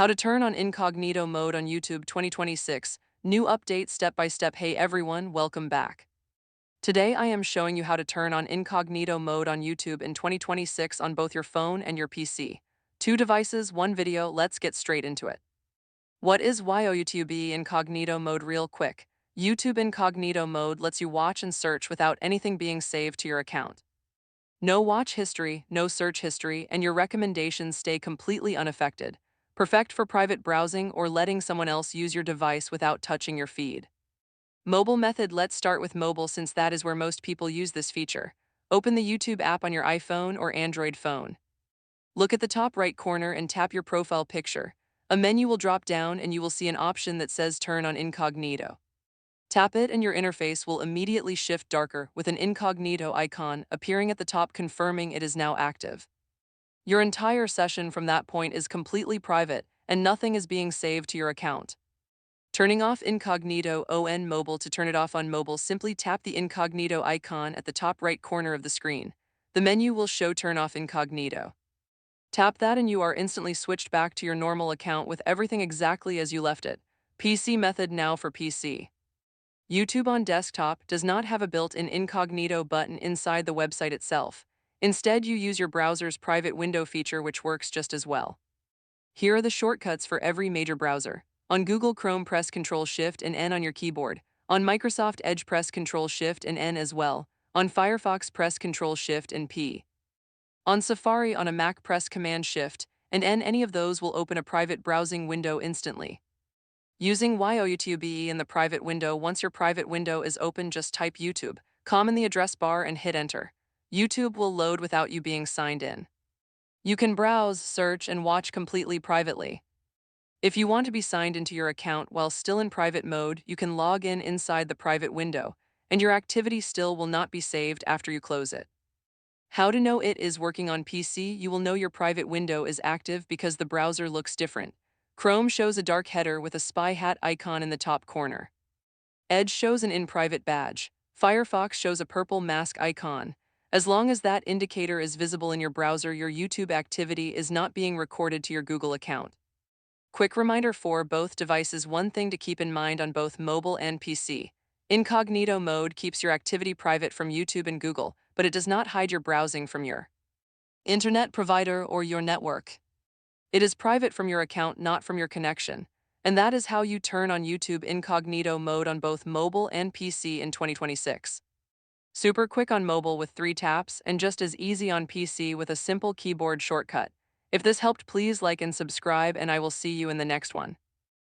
How to turn on incognito mode on YouTube 2026. New update step by step. Hey everyone, welcome back. Today I am showing you how to turn on incognito mode on YouTube in 2026 on both your phone and your PC. Two devices, one video, let's get straight into it. What is YouTube incognito mode? Real quick. YouTube incognito mode lets you watch and search without anything being saved to your account. No watch history, no search history, and your recommendations stay completely unaffected. Perfect for private browsing or letting someone else use your device without touching your feed. Mobile method. Let's start with mobile since that is where most people use this feature. Open the YouTube app on your iPhone or Android phone. Look at the top right corner and tap your profile picture. A menu will drop down and you will see an option that says Turn on Incognito. Tap it and your interface will immediately shift darker with an incognito icon appearing at the top confirming it is now active. Your entire session from that point is completely private and nothing is being saved to your account. Turning off incognito on mobile. To turn it off on mobile, simply tap the incognito icon at the top right corner of the screen. The menu will show Turn off incognito. Tap that and you are instantly switched back to your normal account with everything exactly as you left it. PC method. Now for PC. YouTube on desktop does not have a built-in incognito button inside the website itself. Instead, you use your browser's private window feature, which works just as well. Here are the shortcuts for every major browser. On Google Chrome, press Ctrl-Shift and N on your keyboard. On Microsoft Edge, press Ctrl-Shift and N as well. On Firefox, press Ctrl-Shift and P. On Safari on a Mac, press Command-Shift and N. Any of those will open a private browsing window instantly. Using YouTube in the private window. Once your private window is open, just type YouTube, in the address bar and hit enter. YouTube will load without you being signed in. You can browse, search, and watch completely privately. If you want to be signed into your account while still in private mode, you can log in inside the private window, and your activity still will not be saved after you close it. How to know it is working on PC? You will know your private window is active because the browser looks different. Chrome shows a dark header with a spy hat icon in the top corner. Edge shows an in-private badge. Firefox shows a purple mask icon. As long as that indicator is visible in your browser, your YouTube activity is not being recorded to your Google account. Quick reminder for both devices. One thing to keep in mind on both mobile and PC. Incognito mode keeps your activity private from YouTube and Google, but it does not hide your browsing from your internet provider or your network. It is private from your account, not from your connection. And that is how you turn on YouTube incognito mode on both mobile and PC in 2026. Super quick on mobile with 3 taps and just as easy on PC with a simple keyboard shortcut. If this helped, please like and subscribe, and I will see you in the next one.